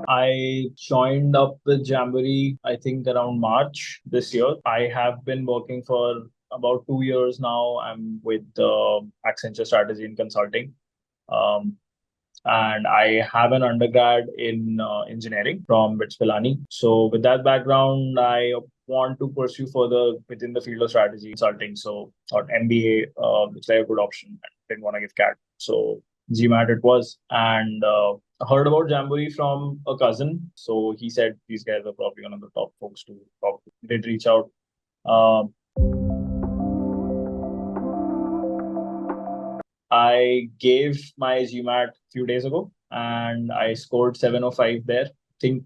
I joined up with Jamboree, I think around March this year. I have been working for about 2 years now. I'm with Accenture Strategy and Consulting. Um, and I have an undergrad in engineering from BITS Pilani. So with that background, I want to pursue further within the field of strategy consulting. So thought MBA is like a good option. I didn't want to give CAT. So GMAT it was. And heard about Jamboree from a cousin. So he said these guys are probably one of the top folks to talk to. Did reach out. Um, I gave my GMAT a few days ago and I scored 705 there. I think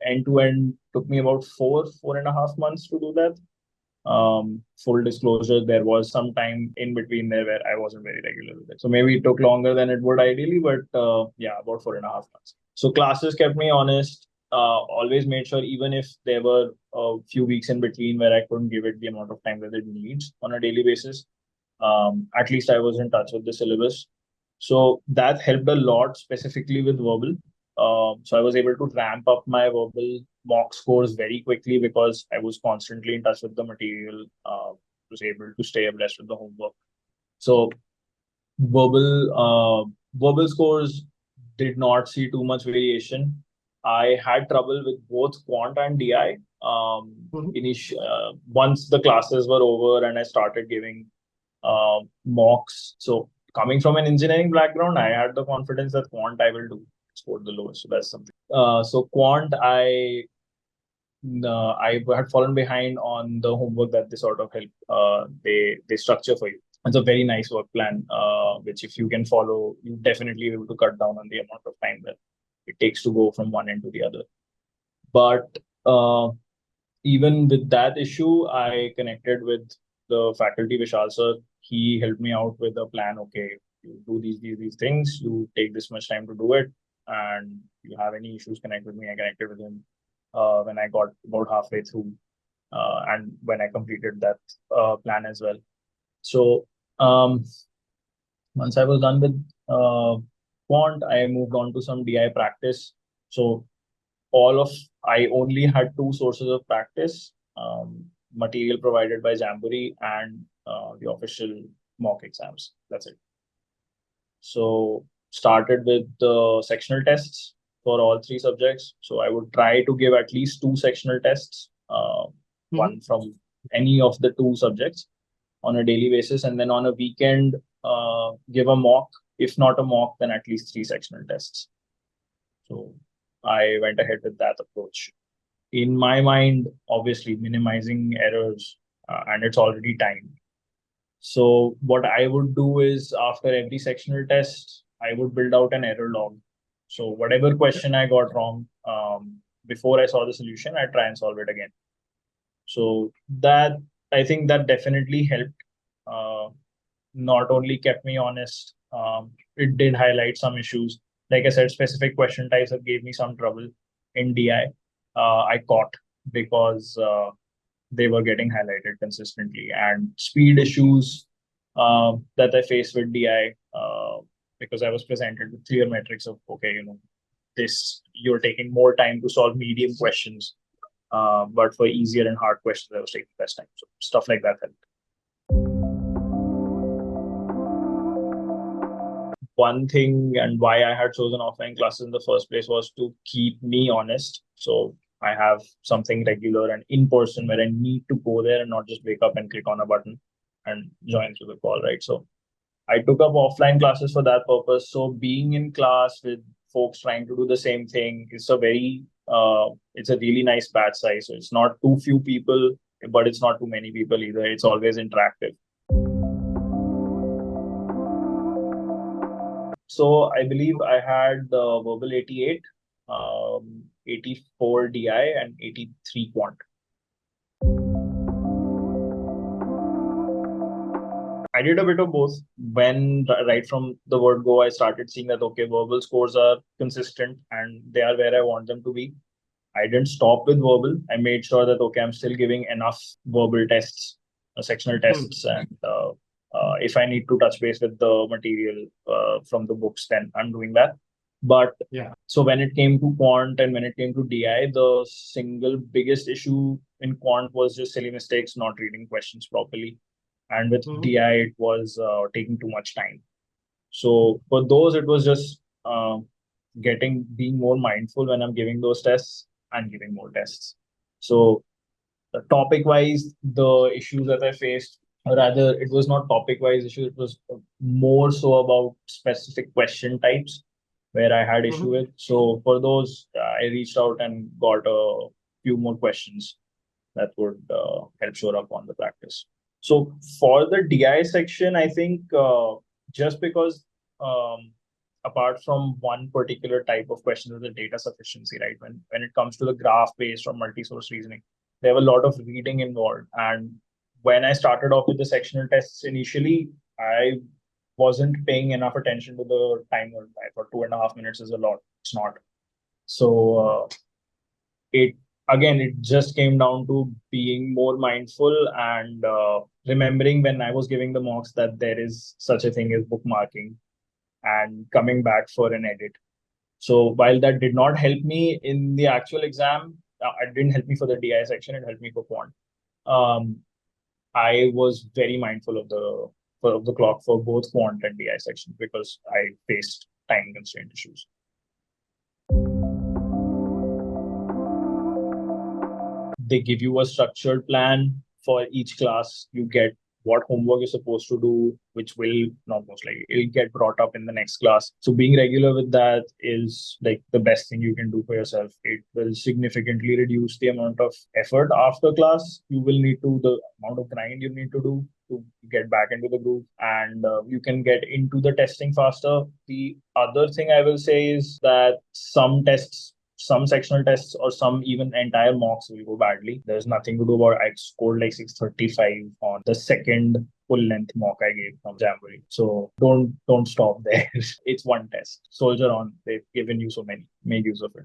end to end took me about 4.5 months to do that. Full disclosure, there was some time in between there where I wasn't very regular with it. So maybe it took longer than it would ideally, but yeah, about 4.5 months. So classes kept me honest. Always made sure, even if there were a few weeks in between where I couldn't give it the amount of time that it needs on a daily basis, at least I was in touch with the syllabus. So that helped a lot, specifically with verbal. So I was able to ramp up my verbal mock scores very quickly because I was constantly in touch with the material, was able to stay abreast with the homework. So verbal scores did not see too much variation. I had trouble with both quant and DI. Once the classes were over and I started giving mocks. So coming from an engineering background, I had the confidence that quant I will do, scored the lowest. So that's something. So quant, I had fallen behind on the homework that they sort of help. They structure for you. It's a very nice work plan, which if you can follow, you definitely be able to cut down on the amount of time that it takes to go from one end to the other. But even with that issue, I connected with the faculty, Vishal sir. He helped me out with a plan. Okay, you do these things, you take this much time to do it, and you have any issues, connect with me. I connected with him when I got about halfway through, and when I completed that plan as well. So once I was done with quant, I moved on to some DI practice. So I only had two sources of practice, material provided by Jamboree and the official mock exams. That's it. So started with the sectional tests for all three subjects. So I would try to give at least two sectional tests, one from any of the two subjects on a daily basis, and then on a weekend, give a mock. If not a mock, then at least three sectional tests. So I went ahead with that approach. In my mind, obviously minimizing errors, and it's already timed. So what I would do is after every sectional test, I would build out an error log. So whatever question I got wrong, before I saw the solution, I try and solve it again. So that, I think that definitely helped. Not only kept me honest, it did highlight some issues. Like I said, specific question types that gave me some trouble in DI. I caught because they were getting highlighted consistently, and speed issues that I faced with DI, because I was presented with clear metrics of, okay, this, you're taking more time to solve medium questions, but for easier and hard questions, I was taking less time. So stuff like that helped. One thing and why I had chosen offline classes in the first place was to keep me honest. So I have something regular and in person where I need to go there and not just wake up and click on a button and join through the call, right? So I took up offline classes for that purpose. So being in class with folks trying to do the same thing is it's a really nice batch size. So it's not too few people, but it's not too many people either. It's always interactive. So I believe I had verbal 88, 84 DI, and 83 quant. I did a bit of both. When right from the word go, I started seeing that, okay, verbal scores are consistent and they are where I want them to be. I didn't stop with verbal. I made sure that, okay, I'm still giving enough verbal tests, sectional tests, and if I need to touch base with the material from the books, then I'm doing that. But Yeah. so when it came to quant and when it came to DI, the single biggest issue in quant was just silly mistakes, not reading questions properly. And with Mm-hmm. DI, it was taking too much time. So for those, it was just being more mindful when I'm giving those tests and giving more tests. So topic wise, the issues that I faced, or rather, it was not topic wise issue. It was more so about specific question types where I had issue Mm-hmm. with. So for those, I reached out and got a few more questions that would help shore up on the practice. So for the DI section, I think just because um, apart from one particular type of question is the data sufficiency, right? When it comes to the graph based or multi-source reasoning, there were a lot of reading involved. And when I started off with the sectional tests initially, I wasn't paying enough attention to the timer. I thought 2.5 minutes is a lot. It's not. So it again, it just came down to being more mindful and remembering when I was giving the mocks that there is such a thing as bookmarking and coming back for an edit. So while that did not help me in the actual exam, it didn't help me for the DI section. It helped me for quant. Um, I was very mindful of the clock for both quant and DI section because I faced time constraint issues. They give you a structured plan for each class. You get what homework you're supposed to do, which will not most likely it'll get brought up in the next class. So being regular with that is like the best thing you can do for yourself. It will significantly reduce the amount of effort after class you will need to, the amount of grind you need to do to get back into the groove, and you can get into the testing faster. The other thing I will say is that some sectional tests or some even entire mocks will go badly. There's nothing to do about I scored like 635 on the second full length mock I gave from Jamboree. So don't stop there. It's one test. Soldier on. They've given you so many. Make use of it.